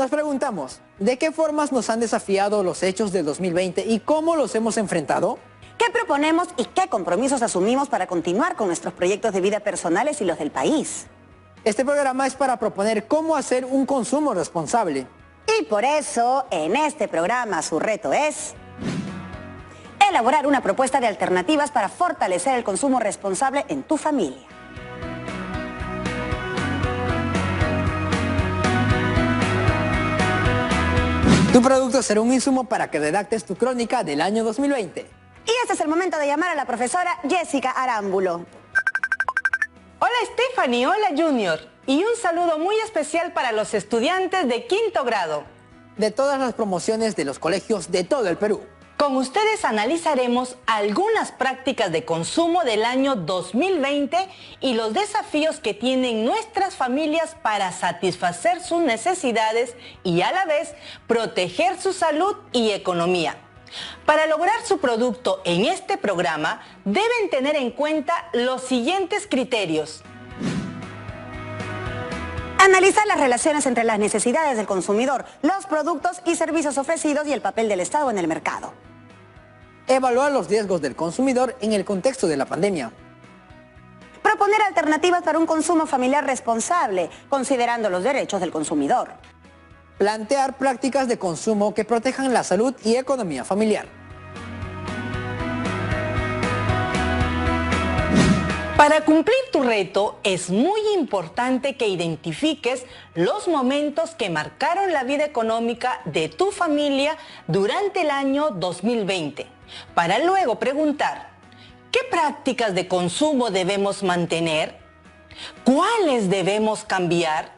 Nos preguntamos, ¿de qué formas nos han desafiado los hechos del 2020 y cómo los hemos enfrentado? ¿Qué proponemos y qué compromisos asumimos para continuar con nuestros proyectos de vida personales y los del país? Este programa es para proponer cómo hacer un consumo responsable. Y por eso, en este programa, su reto es elaborar una propuesta de alternativas para fortalecer el consumo responsable en tu familia. Tu producto será un insumo para que redactes tu crónica del año 2020. Y este es el momento de llamar a la profesora Jessica Arámbulo. Hola Stephanie, hola Junior. Y un saludo muy especial para los estudiantes de quinto grado. De todas las promociones de los colegios de todo el Perú. Con ustedes analizaremos algunas prácticas de consumo del año 2020 y los desafíos que tienen nuestras familias para satisfacer sus necesidades y a la vez proteger su salud y economía. Para lograr su producto en este programa deben tener en cuenta los siguientes criterios. Analizar las relaciones entre las necesidades del consumidor, los productos y servicios ofrecidos y el papel del Estado en el mercado. Evaluar los riesgos del consumidor en el contexto de la pandemia. Proponer alternativas para un consumo familiar responsable, considerando los derechos del consumidor. Plantear prácticas de consumo que protejan la salud y economía familiar. Para cumplir tu reto es muy importante que identifiques los momentos que marcaron la vida económica de tu familia durante el año 2020, para luego preguntar, ¿qué prácticas de consumo debemos mantener? ¿Cuáles debemos cambiar?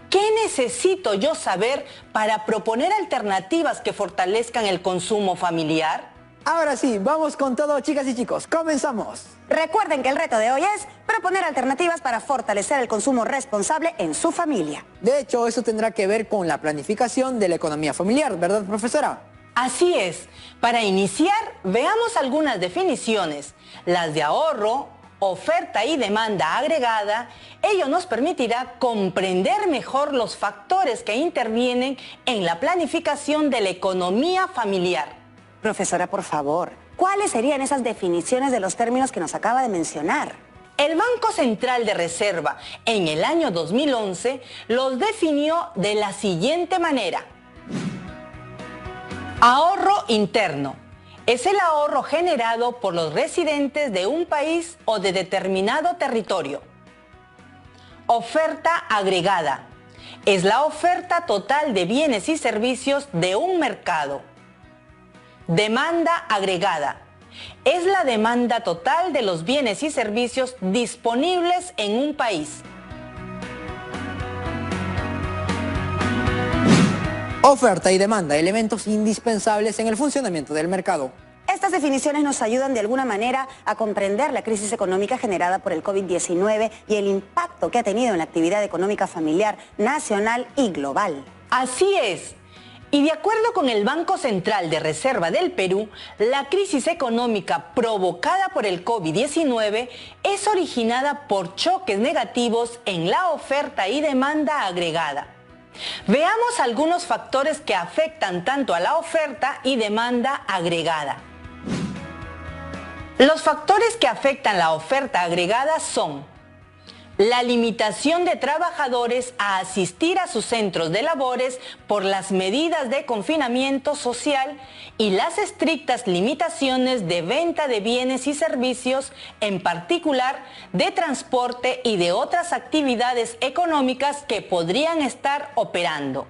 ¿Qué necesito yo saber para proponer alternativas que fortalezcan el consumo familiar? Ahora sí, vamos con todo, chicas y chicos. ¡Comenzamos! Recuerden que el reto de hoy es proponer alternativas para fortalecer el consumo responsable en su familia. De hecho, eso tendrá que ver con la planificación de la economía familiar, ¿verdad, profesora? Así es. Para iniciar, veamos algunas definiciones. Las de ahorro, oferta y demanda agregada. Ello nos permitirá comprender mejor los factores que intervienen en la planificación de la economía familiar. Profesora, por favor, ¿cuáles serían esas definiciones de los términos que nos acaba de mencionar? El Banco Central de Reserva en el año 2011 los definió de la siguiente manera. Ahorro interno. Es el ahorro generado por los residentes de un país o de determinado territorio. Oferta agregada. Es la oferta total de bienes y servicios de un mercado. Demanda agregada. Es la demanda total de los bienes y servicios disponibles en un país. Oferta y demanda, elementos indispensables en el funcionamiento del mercado. Estas definiciones nos ayudan de alguna manera a comprender la crisis económica generada por el COVID-19 y el impacto que ha tenido en la actividad económica familiar nacional y global. Así es. Y de acuerdo con el Banco Central de Reserva del Perú, la crisis económica provocada por el COVID-19 es originada por choques negativos en la oferta y demanda agregada. Veamos algunos factores que afectan tanto a la oferta y demanda agregada. Los factores que afectan la oferta agregada son la limitación de trabajadores a asistir a sus centros de labores por las medidas de confinamiento social y las estrictas limitaciones de venta de bienes y servicios, en particular de transporte y de otras actividades económicas que podrían estar operando.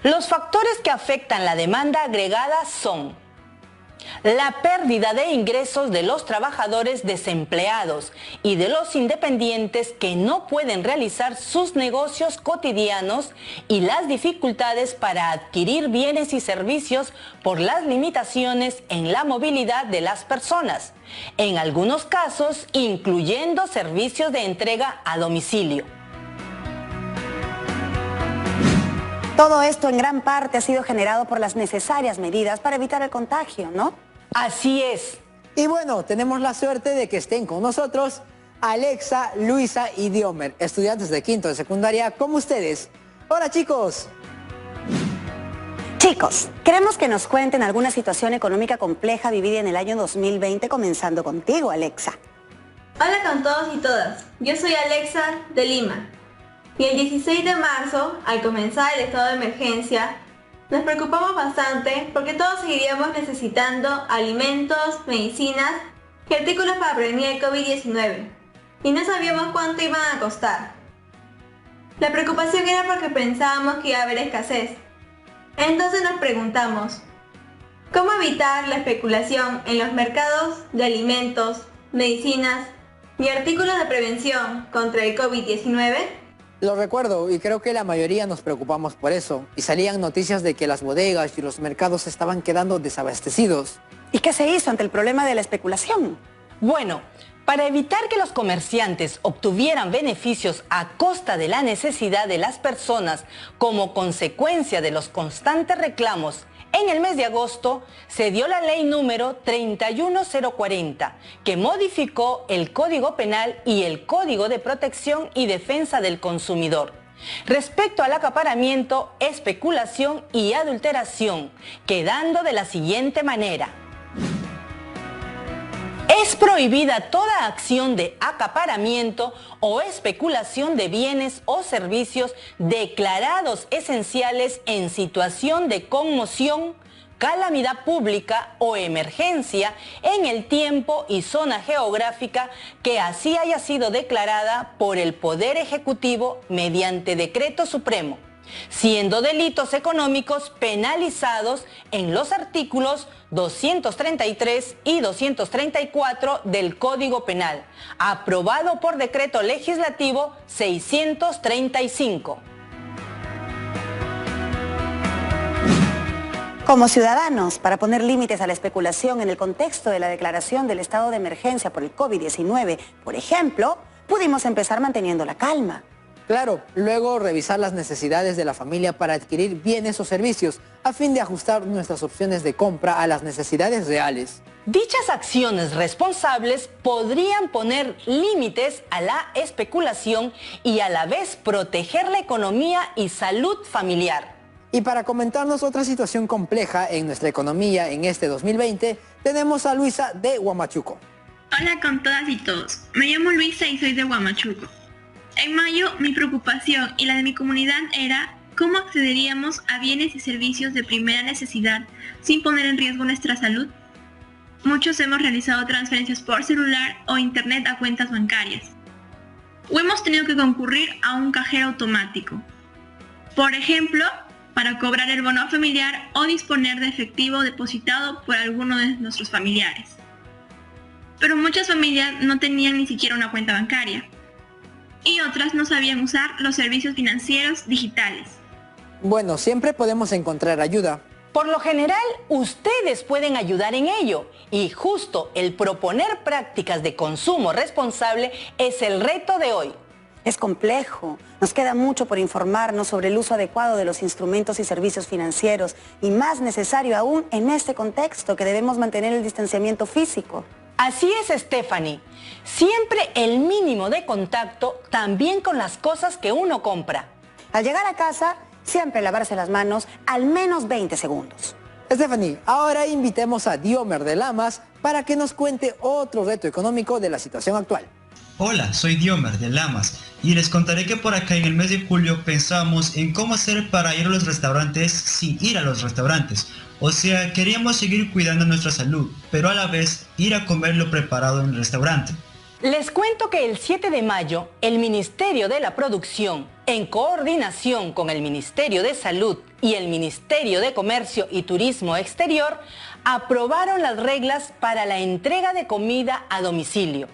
Los factores que afectan la demanda agregada son la pérdida de ingresos de los trabajadores desempleados y de los independientes que no pueden realizar sus negocios cotidianos y las dificultades para adquirir bienes y servicios por las limitaciones en la movilidad de las personas, en algunos casos incluyendo servicios de entrega a domicilio. Todo esto en gran parte ha sido generado por las necesarias medidas para evitar el contagio, ¿no? Así es. Y bueno, tenemos la suerte de que estén con nosotros Alexa, Luisa y Diomer, estudiantes de quinto de secundaria como ustedes. Hola chicos. Chicos, queremos que nos cuenten alguna situación económica compleja vivida en el año 2020, comenzando contigo, Alexa. Hola con todos y todas, yo soy Alexa de Lima. Y el 16 de marzo, al comenzar el estado de emergencia, nos preocupamos bastante porque todos seguiríamos necesitando alimentos, medicinas y artículos para prevenir el COVID-19. Y no sabíamos cuánto iban a costar. La preocupación era porque pensábamos que iba a haber escasez. Entonces nos preguntamos, ¿cómo evitar la especulación en los mercados de alimentos, medicinas y artículos de prevención contra el COVID-19? Lo recuerdo y creo que la mayoría nos preocupamos por eso. Y salían noticias de que las bodegas y los mercados estaban quedando desabastecidos. ¿Y qué se hizo ante el problema de la especulación? Bueno, para evitar que los comerciantes obtuvieran beneficios a costa de la necesidad de las personas como consecuencia de los constantes reclamos, en el mes de agosto se dio la ley número 31040, que modificó el Código Penal y el Código de Protección y Defensa del Consumidor respecto al acaparamiento, especulación y adulteración, quedando de la siguiente manera. Es prohibida toda acción de acaparamiento o especulación de bienes o servicios declarados esenciales en situación de conmoción, calamidad pública o emergencia en el tiempo y zona geográfica que así haya sido declarada por el Poder Ejecutivo mediante decreto supremo, siendo delitos económicos penalizados en los artículos 233 y 234 del Código Penal, aprobado por Decreto Legislativo 635. Como ciudadanos, para poner límites a la especulación en el contexto de la declaración del estado de emergencia por el COVID-19, por ejemplo, pudimos empezar manteniendo la calma. Claro, luego revisar las necesidades de la familia para adquirir bienes o servicios, a fin de ajustar nuestras opciones de compra a las necesidades reales. Dichas acciones responsables podrían poner límites a la especulación y a la vez proteger la economía y salud familiar. Y para comentarnos otra situación compleja en nuestra economía en este 2020, tenemos a Luisa de Huamachuco. Hola con todas y todos, me llamo Luisa y soy de Huamachuco. En mayo, mi preocupación y la de mi comunidad era cómo accederíamos a bienes y servicios de primera necesidad sin poner en riesgo nuestra salud. Muchos hemos realizado transferencias por celular o internet a cuentas bancarias. O hemos tenido que concurrir a un cajero automático. Por ejemplo, para cobrar el bono familiar o disponer de efectivo depositado por alguno de nuestros familiares. Pero muchas familias no tenían ni siquiera una cuenta bancaria. Y otras no sabían usar los servicios financieros digitales. Bueno, siempre podemos encontrar ayuda. Por lo general, ustedes pueden ayudar en ello y justo el proponer prácticas de consumo responsable es el reto de hoy. Es complejo, nos queda mucho por informarnos sobre el uso adecuado de los instrumentos y servicios financieros y más necesario aún en este contexto que debemos mantener el distanciamiento físico. Así es, Stephanie. Siempre el mínimo de contacto también con las cosas que uno compra. Al llegar a casa, siempre lavarse las manos al menos 20 segundos. Stephanie, ahora invitemos a Diomer de Lamas para que nos cuente otro reto económico de la situación actual. Hola, soy Diomer de Lamas y les contaré que por acá en el mes de julio pensamos en cómo hacer para ir a los restaurantes sin ir a los restaurantes. O sea, queríamos seguir cuidando nuestra salud, pero a la vez ir a comer lo preparado en el restaurante. Les cuento que el 7 de mayo, el Ministerio de la Producción, en coordinación con el Ministerio de Salud y el Ministerio de Comercio y Turismo Exterior, aprobaron las reglas para la entrega de comida a domicilio.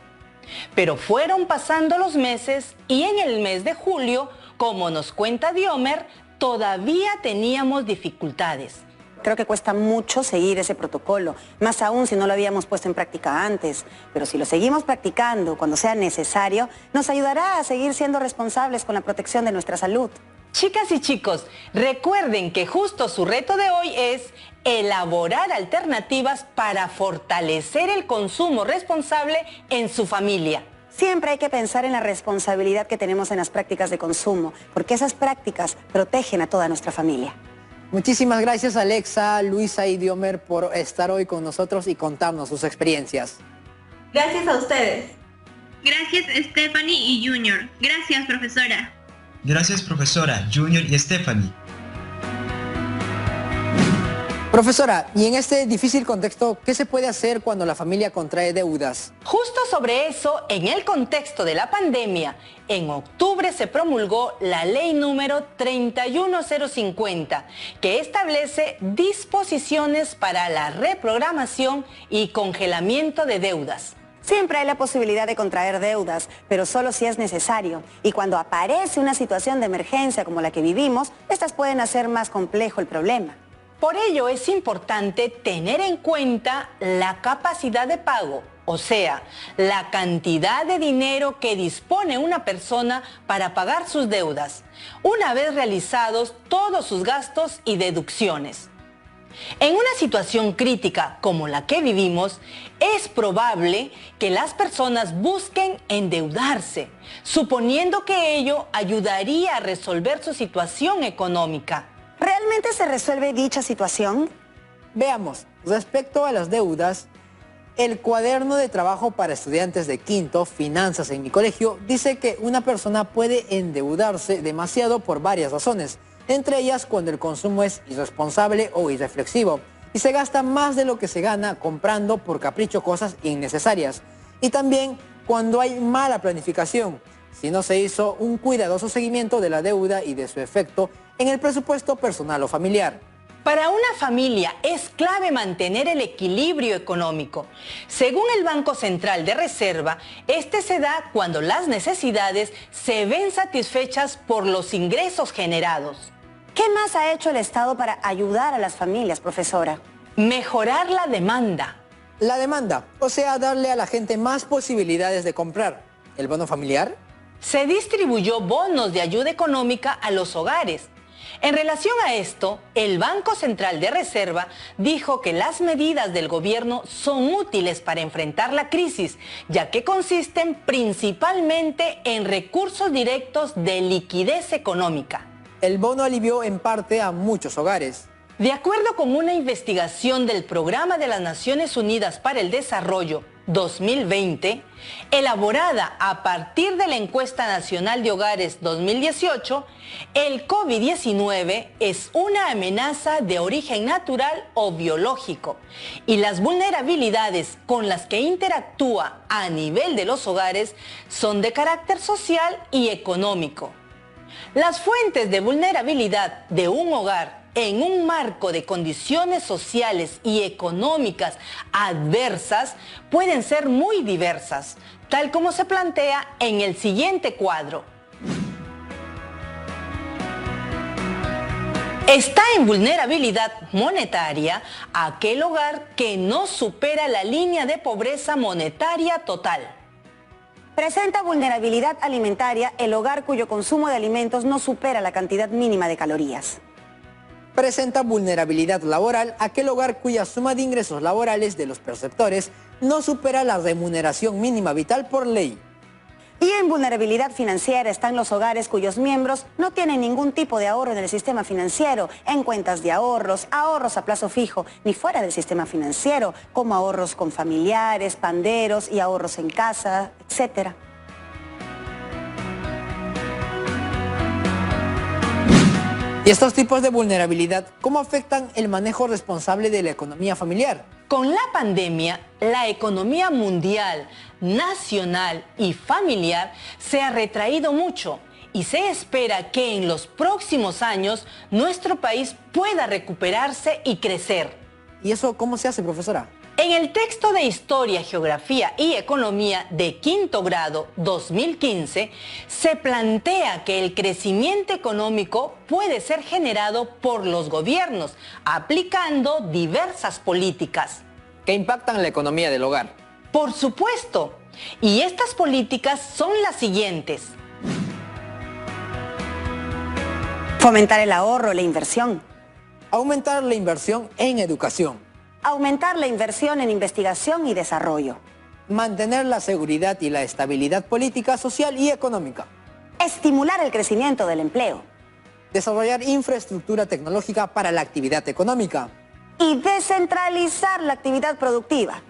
Pero fueron pasando los meses y en el mes de julio, como nos cuenta Diomer, todavía teníamos dificultades. Creo que cuesta mucho seguir ese protocolo, más aún si no lo habíamos puesto en práctica antes. Pero si lo seguimos practicando cuando sea necesario, nos ayudará a seguir siendo responsables con la protección de nuestra salud. Chicas y chicos, recuerden que justo su reto de hoy es elaborar alternativas para fortalecer el consumo responsable en su familia. Siempre hay que pensar en la responsabilidad que tenemos en las prácticas de consumo, porque esas prácticas protegen a toda nuestra familia. Muchísimas gracias Alexa, Luisa y Diomer por estar hoy con nosotros y contarnos sus experiencias. Gracias a ustedes. Gracias Stephanie y Junior. Gracias, profesora. Gracias, profesora, Junior y Stephanie. Profesora, y en este difícil contexto, ¿qué se puede hacer cuando la familia contrae deudas? Justo sobre eso, en el contexto de la pandemia, en octubre se promulgó la ley número 31050, que establece disposiciones para la reprogramación y congelamiento de deudas. Siempre hay la posibilidad de contraer deudas, pero solo si es necesario. Y cuando aparece una situación de emergencia como la que vivimos, estas pueden hacer más complejo el problema. Por ello es importante tener en cuenta la capacidad de pago, o sea, la cantidad de dinero que dispone una persona para pagar sus deudas, una vez realizados todos sus gastos y deducciones. En una situación crítica como la que vivimos, es probable que las personas busquen endeudarse, suponiendo que ello ayudaría a resolver su situación económica. ¿Realmente se resuelve dicha situación? Veamos, respecto a las deudas, el cuaderno de trabajo para estudiantes de quinto, Finanzas en mi colegio, dice que una persona puede endeudarse demasiado por varias razones, entre ellas cuando el consumo es irresponsable o irreflexivo y se gasta más de lo que se gana comprando por capricho cosas innecesarias. Y también cuando hay mala planificación, si no se hizo un cuidadoso seguimiento de la deuda y de su efecto en el presupuesto personal o familiar. Para una familia es clave mantener el equilibrio económico. Según el Banco Central de Reserva, este se da cuando las necesidades se ven satisfechas por los ingresos generados. ¿Qué más ha hecho el Estado para ayudar a las familias, profesora? Mejorar la demanda. La demanda, o sea, darle a la gente más posibilidades de comprar. ¿El bono familiar? Se distribuyó bonos de ayuda económica a los hogares. En relación a esto, el Banco Central de Reserva dijo que las medidas del gobierno son útiles para enfrentar la crisis, ya que consisten principalmente en recursos directos de liquidez económica. El bono alivió en parte a muchos hogares. De acuerdo con una investigación del Programa de las Naciones Unidas para el Desarrollo 2020, elaborada a partir de la Encuesta Nacional de Hogares 2018, el COVID-19 es una amenaza de origen natural o biológico y las vulnerabilidades con las que interactúa a nivel de los hogares son de carácter social y económico. Las fuentes de vulnerabilidad de un hogar en un marco de condiciones sociales y económicas adversas pueden ser muy diversas, tal como se plantea en el siguiente cuadro. Está en vulnerabilidad monetaria aquel hogar que no supera la línea de pobreza monetaria total. Presenta vulnerabilidad alimentaria el hogar cuyo consumo de alimentos no supera la cantidad mínima de calorías. Presenta vulnerabilidad laboral aquel hogar cuya suma de ingresos laborales de los perceptores no supera la remuneración mínima vital por ley. Y en vulnerabilidad financiera están los hogares cuyos miembros no tienen ningún tipo de ahorro en el sistema financiero, en cuentas de ahorros, ahorros a plazo fijo, ni fuera del sistema financiero, como ahorros con familiares, panderos y ahorros en casa, etc. ¿Y estos tipos de vulnerabilidad cómo afectan el manejo responsable de la economía familiar? Con la pandemia, la economía mundial, nacional y familiar se ha retraído mucho y se espera que en los próximos años nuestro país pueda recuperarse y crecer. ¿Y eso cómo se hace, profesora? En el texto de Historia, Geografía y Economía de quinto grado 2015, se plantea que el crecimiento económico puede ser generado por los gobiernos, aplicando diversas políticas. ¿Qué impactan la economía del hogar? Por supuesto, y estas políticas son las siguientes. Fomentar el ahorro, la inversión. Aumentar la inversión en educación. Aumentar la inversión en investigación y desarrollo. Mantener la seguridad y la estabilidad política, social y económica. Estimular el crecimiento del empleo. desarrollar infraestructura tecnológica para la actividad económica. Y descentralizar la actividad productiva.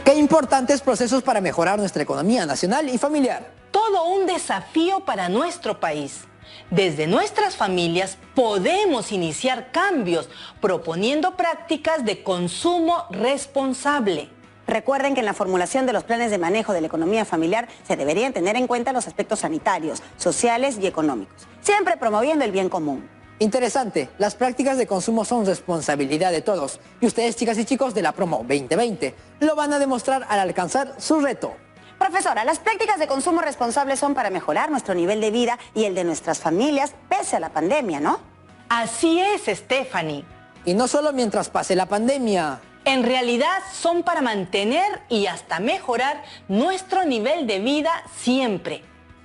Qué importantes procesos para mejorar nuestra economía nacional y familiar. Todo un desafío para nuestro país. Desde nuestras familias podemos iniciar cambios proponiendo prácticas de consumo responsable. Recuerden que en la formulación de los planes de manejo de la economía familiar se deberían tener en cuenta los aspectos sanitarios, sociales y económicos, siempre promoviendo el bien común. Interesante, las prácticas de consumo son responsabilidad de todos y ustedes, chicas y chicos de la Promo 2020, lo van a demostrar al alcanzar su reto. Profesora, las prácticas de consumo responsable son para mejorar nuestro nivel de vida y el de nuestras familias pese a la pandemia, ¿no? Así es, Stephanie. Y no solo mientras pase la pandemia. En realidad son para mantener y hasta mejorar nuestro nivel de vida siempre.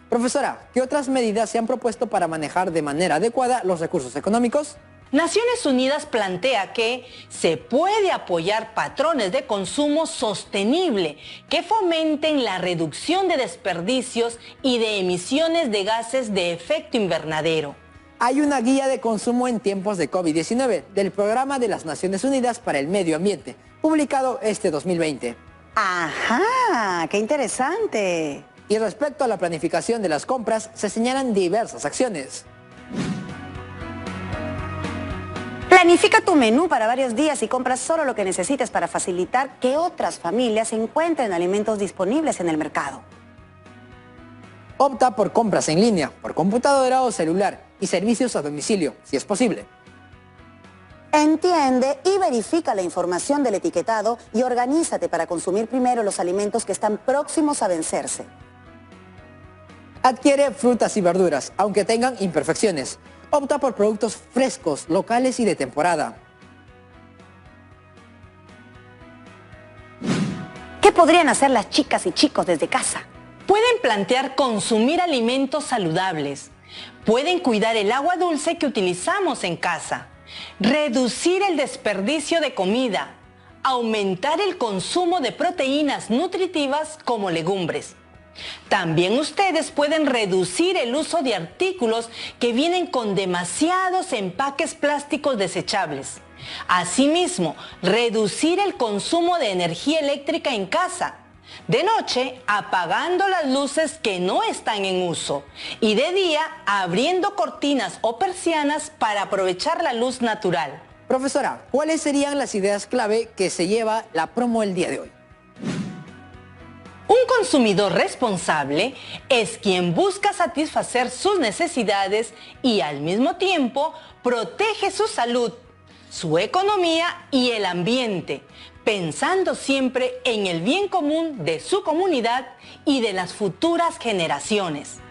Profesora, ¿qué otras medidas se han propuesto para manejar de manera adecuada los recursos económicos? Naciones Unidas plantea que se puede apoyar patrones de consumo sostenible que fomenten la reducción de desperdicios y de emisiones de gases de efecto invernadero. Hay una guía de consumo en tiempos de COVID-19 del Programa de las Naciones Unidas para el Medio Ambiente, publicado este 2020. ¡Ajá! ¡Qué interesante! Y respecto a la planificación de las compras, se señalan diversas acciones. Planifica tu menú para varios días y compra solo lo que necesites para facilitar que otras familias encuentren alimentos disponibles en el mercado. Opta por compras en línea, por computadora o celular y servicios a domicilio, si es posible. Entiende y verifica la información del etiquetado y organízate para consumir primero los alimentos que están próximos a vencerse. Adquiere frutas y verduras, aunque tengan imperfecciones. Opta por productos frescos, locales y de temporada. ¿Qué podrían hacer las chicas y chicos desde casa? Pueden plantear consumir alimentos saludables. Pueden cuidar el agua dulce que utilizamos en casa. Reducir el desperdicio de comida. Aumentar el consumo de proteínas nutritivas como legumbres. También ustedes pueden reducir el uso de artículos que vienen con demasiados empaques plásticos desechables. Asimismo, reducir el consumo de energía eléctrica en casa. De noche, apagando las luces que no están en uso. Y de día, abriendo cortinas o persianas para aprovechar la luz natural. Profesora, ¿cuáles serían las ideas clave que se lleva la promo el día de hoy? Un consumidor responsable es quien busca satisfacer sus necesidades y al mismo tiempo protege su salud, su economía y el ambiente, pensando siempre en el bien común de su comunidad y de las futuras generaciones.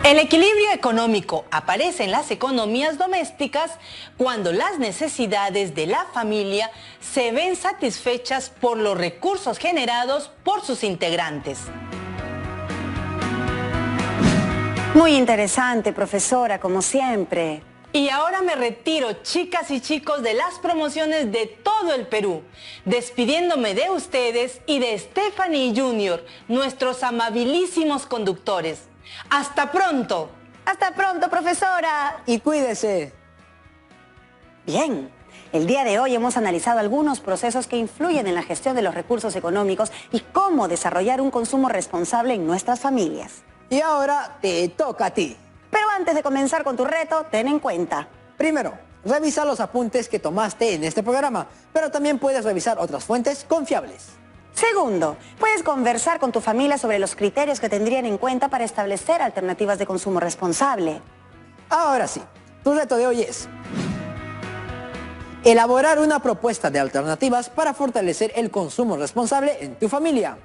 El equilibrio económico aparece en las economías domésticas cuando las necesidades de la familia se ven satisfechas por los recursos generados por sus integrantes. Muy interesante, profesora, como siempre. Y ahora me retiro, chicas y chicos, de las promociones de todo el Perú, despidiéndome de ustedes y de Stephanie Jr., nuestros amabilísimos conductores. ¡Hasta pronto! ¡Hasta pronto, profesora! Y cuídese. Bien, el día de hoy hemos analizado algunos procesos que influyen en la gestión de los recursos económicos y cómo desarrollar un consumo responsable en nuestras familias. Y ahora te toca a ti. Pero antes de comenzar con tu reto, ten en cuenta. Primero, revisa los apuntes que tomaste en este programa, pero también puedes revisar otras fuentes confiables. Segundo, puedes conversar con tu familia sobre los criterios que tendrían en cuenta para establecer alternativas de consumo responsable. Ahora sí, tu reto de hoy es elaborar una propuesta de alternativas para fortalecer el consumo responsable en tu familia.